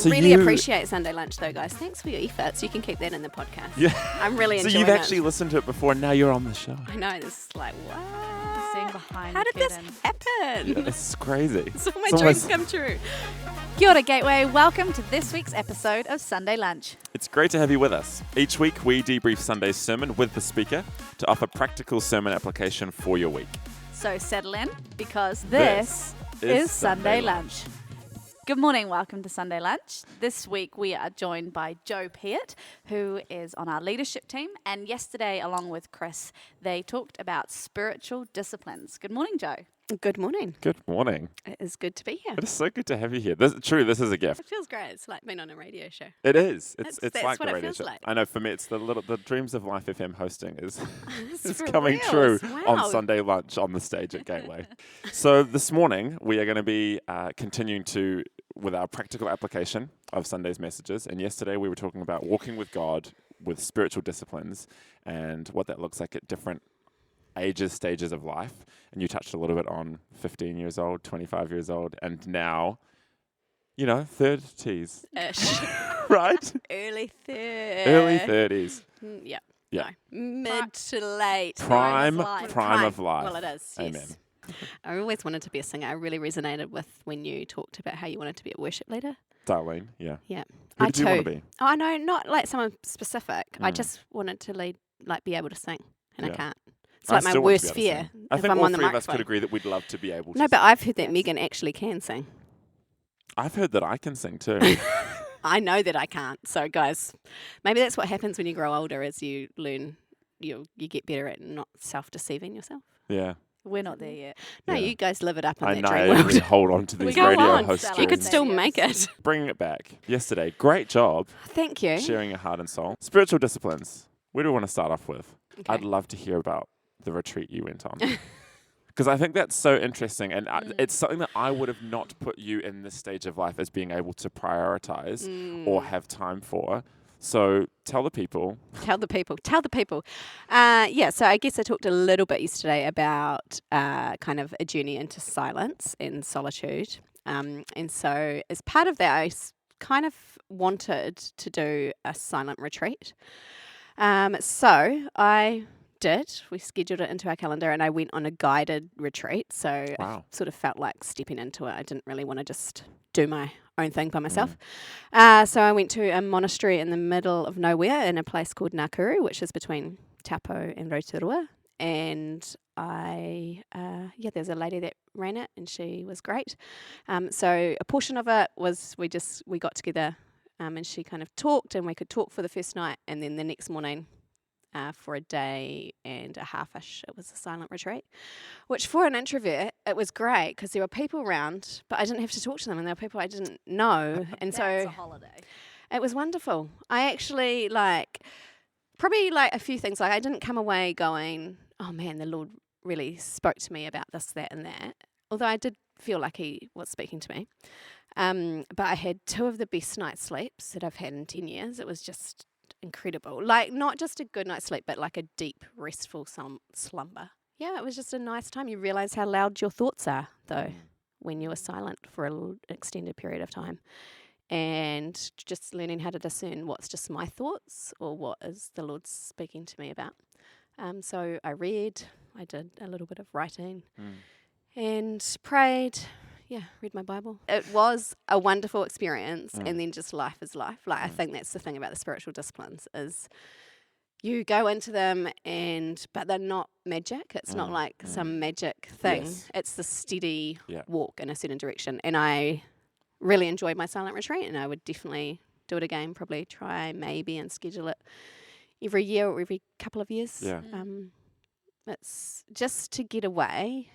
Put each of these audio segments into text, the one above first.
Really appreciate Sunday lunch, though, guys. Thanks for your efforts. You can keep that in the podcast. Yeah. I'm really enjoying it. So you've actually listened to it before, and now you're on the show. I know, this is like, what? Seeing behind How the did this curtain. happen? Yeah, this is crazy. It's all my dreams come true. Kia ora, Gateway. Welcome to this week's episode of Sunday Lunch. It's great to have you with us. Each week, we debrief Sunday's sermon with the speaker to offer practical sermon application for your week. So settle in, because this is Sunday Lunch. Good morning, welcome to Sunday Lunch. This week we are joined by Joe Peart, who is on our leadership team. And yesterday, along with Chris, they talked about spiritual disciplines. Good morning, Joe. Good morning. Good morning. It is good to be here. It is so good to have you here. This is a gift. It feels great. It's like being on a radio show. It is. It's That's like what a it radio feels show. like. I know for me, it's the dreams of Life FM hosting is For coming reals. true Wow. on Sunday Lunch on the stage at Gateway. So this morning, we are going to be continuing with our practical application of Sunday's messages. And yesterday we were talking about walking with God with spiritual disciplines and what that looks like at different ages, stages of life. And you touched a little bit on 15 years old, 25 years old, and now, 30s. Ish. Right? Early 30s. Early 30s. Yeah. Yeah. No. Mid to late. Prime of life. of life. Well, it is. Amen. Yes. I always wanted to be a singer. I really resonated with when you talked about how you wanted to be a worship leader. Darlene, yeah. Yeah. Who I did you want to be? Oh, no, not like someone specific. I just wanted to be able to sing, and Yeah. I can't. It's I like my still want to worst be able to fear. sing. I if think I'm all on the three of us microphone. could agree that we'd love to be able to No, but sing. I've heard that Yes. Megan actually can sing. I've heard that I can sing too. I know that I can't. So, guys, maybe that's what happens when you grow older as you learn, you get better at not self-deceiving yourself. Yeah. We're not there yet. No, Yeah. you guys live it up in I that know. dream I world. really hold on to these Go radio on. host Sell You could dreams. still make it. Bringing it back. Yesterday, great job Thank you. sharing your heart and soul. Spiritual disciplines. Where do we want to start off with? Okay. I'd love to hear about the retreat you went on. Because I think that's so interesting. And it's something that I would have not put you in this stage of life as being able to prioritize or have time for. So tell the people. Tell the people. Tell the people. So I guess I talked a little bit yesterday about kind of a journey into silence and solitude. And so as part of that, I kind of wanted to do a silent retreat. So I did. We scheduled it into our calendar and I went on a guided retreat. So Wow. I sort of felt like stepping into it. I didn't really want to just do my own thing by myself. So I went to a monastery in the middle of nowhere in a place called Nakuru, which is between Taupo and Aotearoa. And there's a lady that ran it and she was great. So a portion of it was we got together and she kind of talked and we could talk for the first night. And then the next morning, for a day and a half-ish, it was a silent retreat, which for an introvert, it was great because there were people around, but I didn't have to talk to them and there were people I didn't know. And That's so a holiday. it was wonderful. I actually probably a few things. Like I didn't come away going, oh man, the Lord really spoke to me about this, that and that. Although I did feel like he was speaking to me. But I had two of the best night's sleeps that I've had in 10 years. It was just incredible. Like not just a good night's sleep, but like a deep, restful slumber. Yeah, it was just a nice time. You realise how loud your thoughts are, though, when you are silent for an extended period of time. And just learning how to discern what's just my thoughts or what is the Lord speaking to me about. So I read, I did a little bit of writing and prayed. Yeah, read my Bible. It was a wonderful experience, and then just life is life. Like I think that's the thing about the spiritual disciplines is you go into them, but they're not magic. It's not like some magic thing. Yes. It's the steady Yeah. walk in a certain direction. And I really enjoyed my silent retreat, and I would definitely do it again. Probably try maybe and schedule it every year or every couple of years. Yeah. It's just to get away.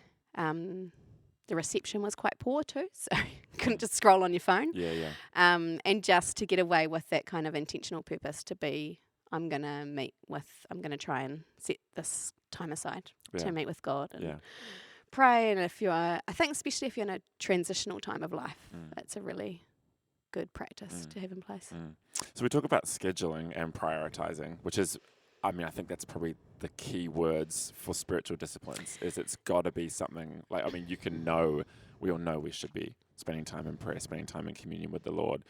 The reception was quite poor too, so you couldn't just scroll on your phone. Yeah. And just to get away with that kind of intentional purpose to be, I'm going to try and set this time aside to meet with God and pray. And I think especially if you're in a transitional time of life, it's a really good practice to have in place. So we talk about scheduling and prioritizing, which is, I think that's probably the key words for spiritual disciplines, is it's got to be something we all know we should be spending time in prayer, spending time in communion with the Lord.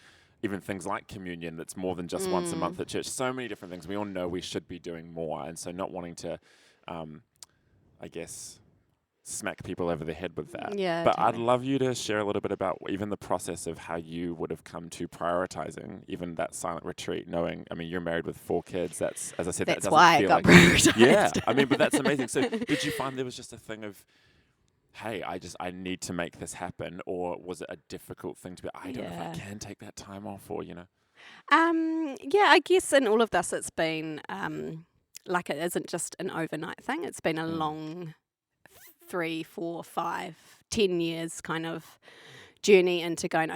even things like communion that's more than just once a month at church. So many different things. We all know we should be doing more. And so not wanting to, I guess, smack people over the head with that. Yeah, But I'd totally. love you to share a little bit about even the process of how you would have come to prioritizing even that silent retreat, knowing, I mean, you're married with 4 kids. That's, as I said, that That's doesn't why I feel got like... prioritized. Yeah, I mean, but that's amazing. So did you find there was just a thing of, hey, I need to make this happen, or was it a difficult thing to be, I don't know if I Yeah. can take that time off, or, you know? Yeah, I guess in all of this, it's been like it isn't just an overnight thing. It's been a long 3, 4, 5, 10 years kind of journey into going.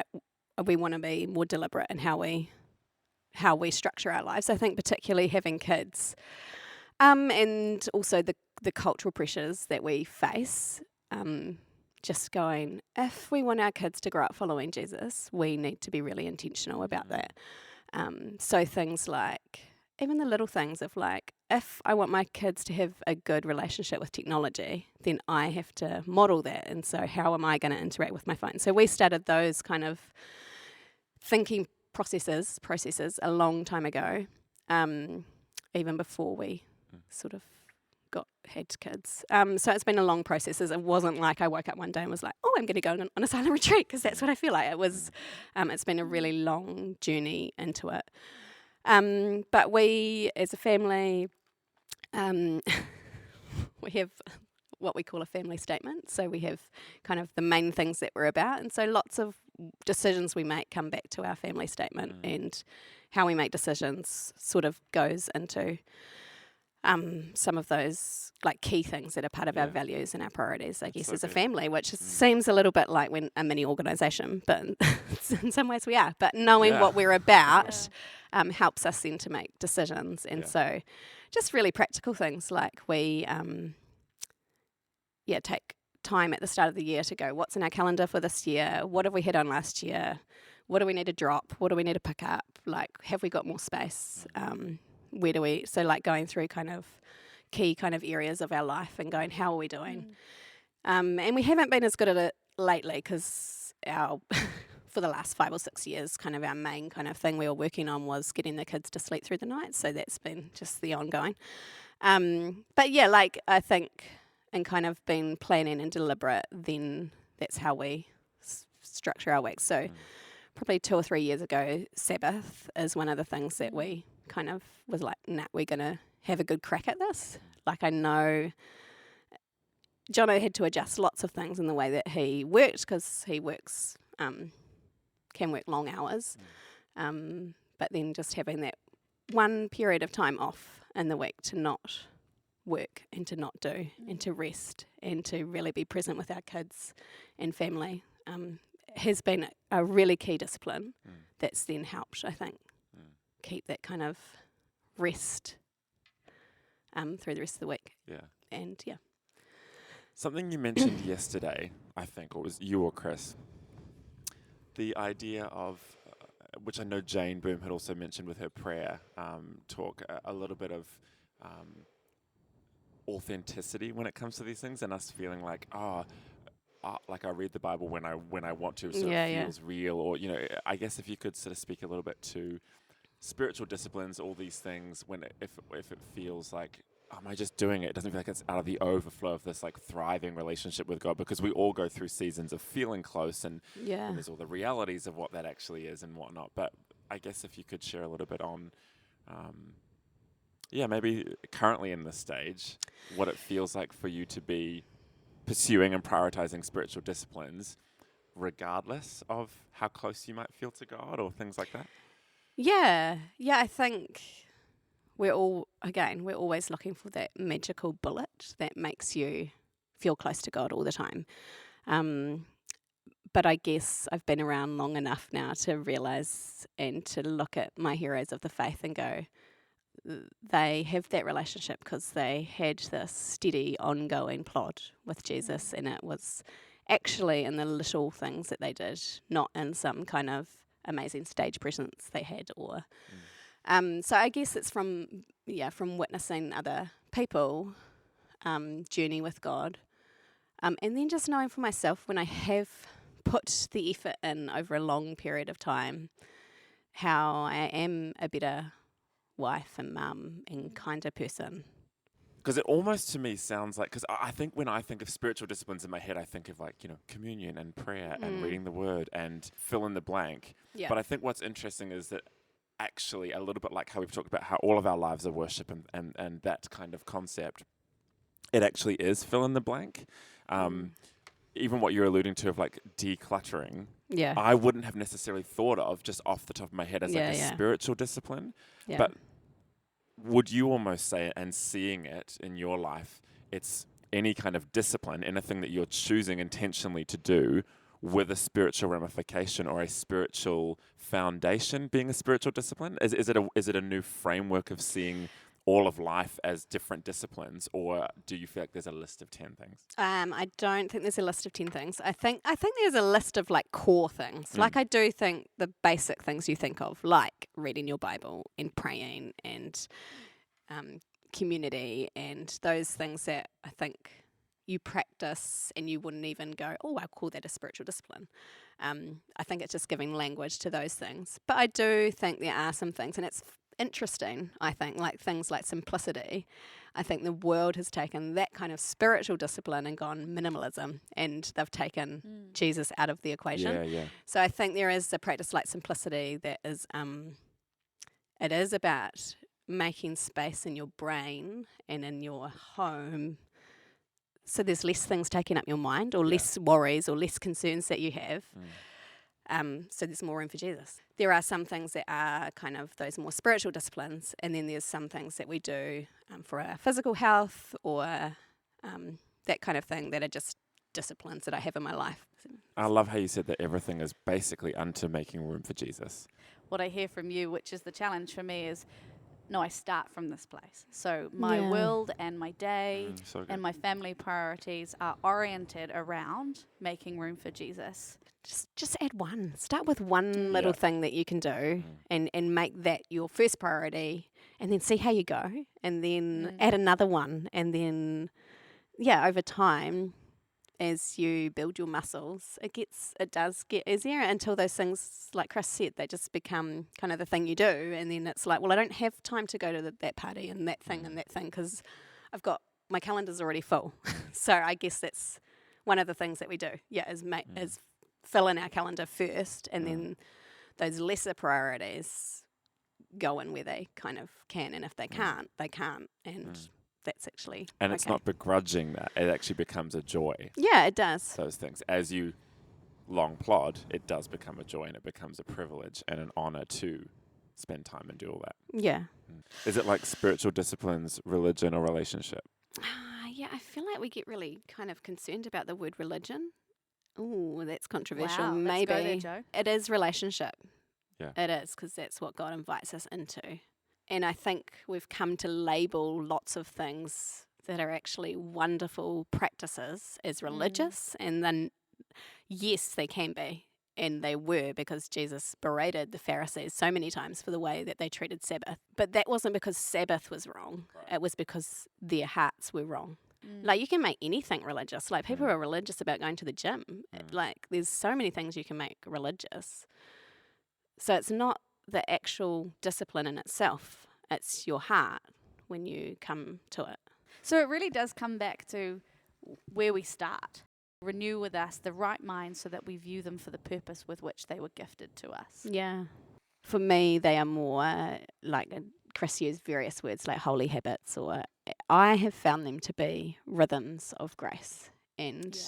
We want to be more deliberate in how we structure our lives. I think particularly having kids, and also the cultural pressures that we face. Just going, if we want our kids to grow up following Jesus, we need to be really intentional about that. So things like, even the little things of like, if I want my kids to have a good relationship with technology, then I have to model that. And so how am I going to interact with my phone? So we started those kind of thinking processes a long time ago, even before we sort of had kids. So it's been a long process. It wasn't like I woke up one day and was like, oh, I'm going to go on a silent retreat, because that's what I feel like. It was, it's been a really long journey into it. But we, as a family, we have what we call a family statement. So we have kind of the main things that we're about. And so lots of decisions we make come back to our family statement, and how we make decisions sort of goes into some of those like key things that are part of our values and our priorities, I guess, so as a good. family, which seems a little bit like when a mini organisation, but in some ways we are. But knowing what we're about helps us then to make decisions. And so just really practical things like we take time at the start of the year to go, what's in our calendar for this year? What have we had on last year? What do we need to drop? What do we need to pick up? Like, have we got more space? Where do we, so like going through kind of key kind of areas of our life and going, how are we doing? And we haven't been as good at it lately, because for the last 5 or 6 years, kind of our main kind of thing we were working on was getting the kids to sleep through the night. So that's been just the ongoing. But yeah, like I think, and kind of been planning and deliberate, then that's how we structure our weeks. So probably 2 or 3 years ago, Sabbath is one of the things that we kind of was like, nah, we're going to have a good crack at this. Like, I know Jono had to adjust lots of things in the way that he worked, because he works, can work long hours. But then just having that one period of time off in the week to not work and to not do and to rest and to really be present with our kids and family has been a really key discipline that's then helped, I think, keep that kind of rest through the rest of the week. And Something you mentioned yesterday, I think, or it was you or Chris, the idea of, which I know Jane Boom had also mentioned with her prayer talk, a little bit of authenticity when it comes to these things, and us feeling like, like I read the Bible when I want to, so it feels real. Or, you know, I guess if you could sort of speak a little bit to spiritual disciplines, all these things, when if it feels like, am I just doing it? It doesn't feel like it's out of the overflow of this like thriving relationship with God, because we all go through seasons of feeling close, and there's all the realities of what that actually is and whatnot. But I guess if you could share a little bit on, maybe currently in this stage, what it feels like for you to be pursuing and prioritizing spiritual disciplines, regardless of how close you might feel to God or things like that. Yeah, I think we're always looking for that magical bullet that makes you feel close to God all the time. But I guess I've been around long enough now to realise and to look at my heroes of the faith and go, they have that relationship because they had this steady, ongoing plod with Jesus, and it was actually in the little things that they did, not in some kind of amazing stage presence they had, or so I guess it's from witnessing other people journey with God, and then just knowing for myself, when I have put the effort in over a long period of time, how I am a better wife and mum and kinder person. Because it almost to me sounds like, because I think when I think of spiritual disciplines in my head, I think of like, communion and prayer and reading the word and fill in the blank. Yeah. But I think what's interesting is that actually a little bit like how we've talked about how all of our lives are worship and that kind of concept, it actually is fill in the blank. Even what you're alluding to of like decluttering, Yeah. I wouldn't have necessarily thought of just off the top of my head as like a spiritual discipline. Yeah. But would you almost say, and seeing it in your life, it's any kind of discipline, anything that you're choosing intentionally to do with a spiritual ramification or a spiritual foundation being a spiritual discipline? Is it a new framework of seeing all of life as different disciplines, or do you feel like there's a list of 10 things? I don't think there's a list of 10 things. I think there's a list of like core things. Like I do think the basic things you think of, like reading your Bible and praying and community and those things that I think you practice and you wouldn't even go, oh, I'll call that a spiritual discipline. I think it's just giving language to those things. But I do think there are some things, and it's interesting, I think, like things like simplicity. I think the world has taken that kind of spiritual discipline and gone minimalism, and they've taken Jesus out of the equation. Yeah. So I think there is a practice like simplicity that is, it is about making space in your brain and in your home so there's less things taking up your mind or less worries or less concerns that you have. So there's more room for Jesus. There are some things that are kind of those more spiritual disciplines, and then there's some things that we do for our physical health or that kind of thing that are just disciplines that I have in my life. I love how you said that everything is basically unto making room for Jesus. What I hear from you, which is the challenge for me, is no, I start from this place. So my world and my day and my family priorities are oriented around making room for Jesus. Just add one. Start with one little thing that you can do and make that your first priority, and then see how you go, and then add another one, and then over time, as you build your muscles, it does get easier until those things, like Chris said, they just become kind of the thing you do, and then it's like, well, I don't have time to go to that party and that thing because I've got my calendar's already full. So I guess that's one of the things that we do. Is fill in our calendar first, and then those lesser priorities go in where they kind of can, and if they can't, they can't, and that's actually and it's not begrudging that. It actually becomes a joy. Yeah, it does. Those things. As you long plod, it does become a joy, and it becomes a privilege and an honor to spend time and do all that. Yeah. Is it like spiritual disciplines, religion, or relationship? I feel like we get really kind of concerned about the word religion. Ooh, that's controversial. Wow, Maybe. let's go there, Joe. It is relationship. Yeah. It is, because that's what God invites us into. And I think we've come to label lots of things that are actually wonderful practices as religious. And then, yes, they can be. And they were, because Jesus berated the Pharisees so many times for the way that they treated Sabbath. But that wasn't because Sabbath was wrong. Right. It was because their hearts were wrong. Like, you can make anything religious. Like, people are religious about going to the gym. Like, there's so many things you can make religious. So it's not the actual discipline in itself. It's your heart when you come to it. So it really does come back to where we start. Renew with us the right mind so that we view them for the purpose with which they were gifted to us. Yeah. For me, they are more like, Chris used various words like holy habits, or I have found them to be rhythms of grace. And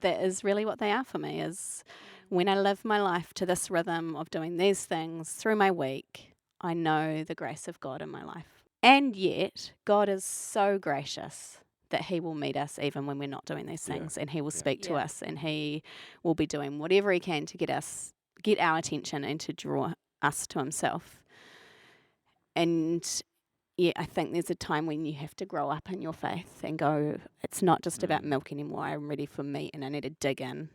that is really what they are for me, is when I live my life to this rhythm of doing these things through my week, I know the grace of God in my life. And yet, God is so gracious that he will meet us even when we're not doing these things, and he will speak to us, and he will be doing whatever he can to get our attention and to draw us to himself. And I think there's a time when you have to grow up in your faith and go, it's not just about milk anymore. I'm ready for meat, and I need to dig in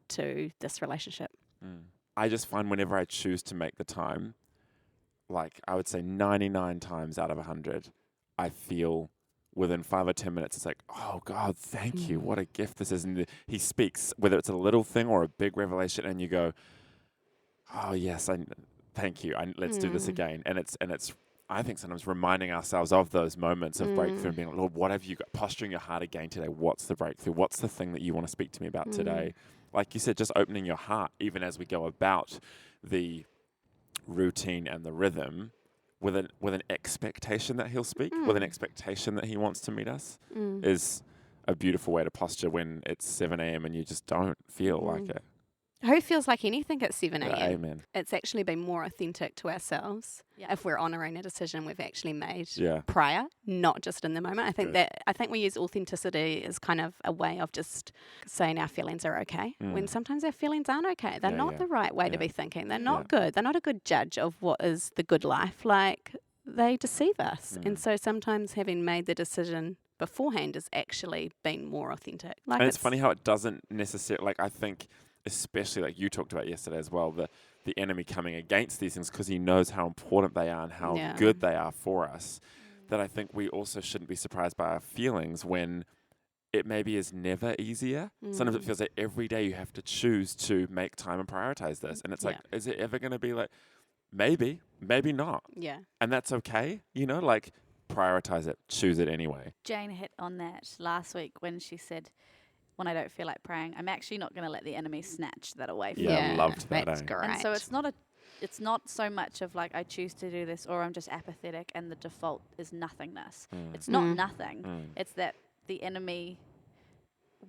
to this relationship. I just find whenever I choose to make the time, like I would say 99 times out of 100, I feel within 5 or 10 minutes, it's like, oh God, thank you. What a gift this is. And he speaks, whether it's a little thing or a big revelation, and you go, oh yes, thank you. Let's do this again. And it's I think sometimes reminding ourselves of those moments of breakthrough and being like, Lord, what have you got? Posturing your heart again today. What's the breakthrough? What's the thing that you want to speak to me about today? Like you said, just opening your heart, even as we go about the routine and the rhythm, with an expectation that he'll speak, with an expectation that he wants to meet us, is a beautiful way to posture when it's 7 a.m. and you just don't feel like it. Who feels like anything at 7 a.m.? Amen. It's actually been more authentic to ourselves if we're honouring a decision we've actually made prior, not just in the moment. I think we use authenticity as kind of a way of just saying our feelings are okay, when sometimes our feelings aren't okay. They're not the right way to be thinking. They're not good. They're not a good judge of what is the good life. Like, they deceive us. And so sometimes having made the decision beforehand has actually been more authentic. Like, and it's funny how it doesn't necessarily, like, I think, especially like you talked about yesterday as well, the enemy coming against these things because he knows how important they are and how good they are for us, that I think we also shouldn't be surprised by our feelings when it maybe is never easier. Sometimes it feels like every day you have to choose to make time and prioritize this. And it's like, is it ever going to be like, maybe not. Yeah. And that's okay, like prioritize it, choose it anyway. Jane hit on that last week when she said, when I don't feel like praying, I'm actually not going to let the enemy snatch that away from me. I loved that. That's great. And so it's not so much of like I choose to do this or I'm just apathetic and the default is nothingness. It's not nothing. It's that the enemy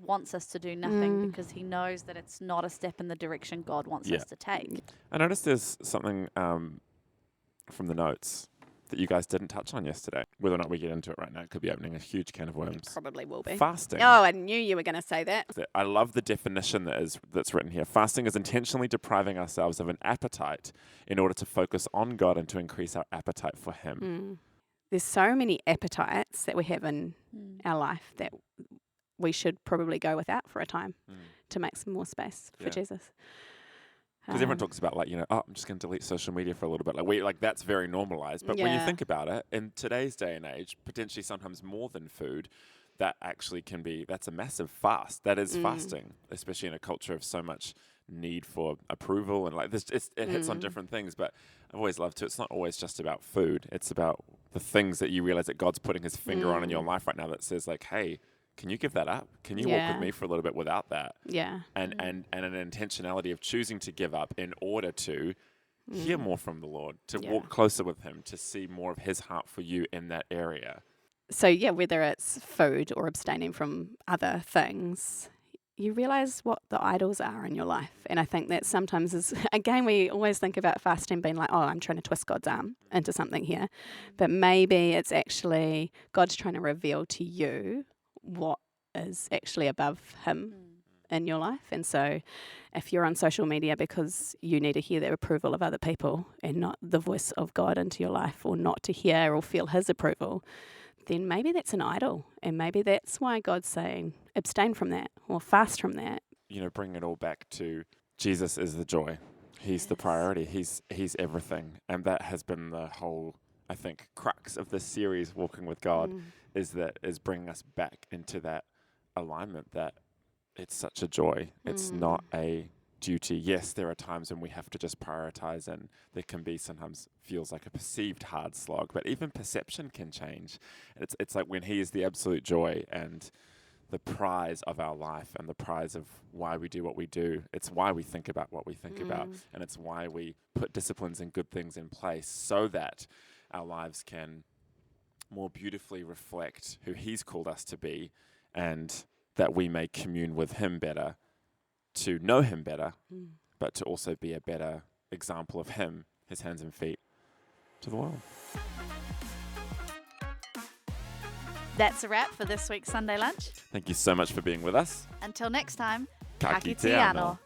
wants us to do nothing because he knows that it's not a step in the direction God wants us to take. I noticed there's something from the notes that you guys didn't touch on yesterday. Whether or not we get into it right now, it could be opening a huge can of worms. Probably will be. Fasting. Oh, I knew you were going to say that. I love the definition that's written here. Fasting is intentionally depriving ourselves of an appetite in order to focus on God and to increase our appetite for Him. There's so many appetites that we have in our life that we should probably go without for a time to make some more space for Jesus. Because everyone talks about I'm just going to delete social media for a little bit. Like that's very normalized. But when you think about it, in today's day and age, potentially sometimes more than food, that actually that's a massive fast. That is fasting, especially in a culture of so much need for approval and like this. It hits on different things. But I've always loved to. It's not always just about food. It's about the things that you realize that God's putting His finger on in your life right now. That says like, hey, can you give that up? Can you walk with me for a little bit without that? Yeah. And an intentionality of choosing to give up in order to hear more from the Lord, to walk closer with Him, to see more of His heart for you in that area. So whether it's food or abstaining from other things, you realize what the idols are in your life. And I think that sometimes is, again, we always think about fasting being like, oh, I'm trying to twist God's arm into something here. But maybe it's actually God's trying to reveal to you what is actually above Him in your life. And so if you're on social media because you need to hear the approval of other people and not the voice of God into your life, or not to hear or feel His approval, then maybe that's an idol. And maybe that's why God's saying abstain from that or fast from that. Bring it all back to Jesus is the joy. He's the priority. He's everything. And that has been the whole, I think, crux of this series, Walking with God, is bringing us back into that alignment that it's such a joy. It's not a duty. Yes, there are times when we have to just prioritize, and there can be sometimes feels like a perceived hard slog, but even perception can change. It's like when He is the absolute joy and the prize of our life and the prize of why we do what we do. It's why we think about what we think about, and it's why we put disciplines and good things in place so that our lives can more beautifully reflect who He's called us to be, and that we may commune with Him better, to know Him better, but to also be a better example of Him, His hands and feet, to the world. That's a wrap for this week's Sunday Lunch. Thank you so much for being with us. Until next time, Ka ka kite kite anō. anō.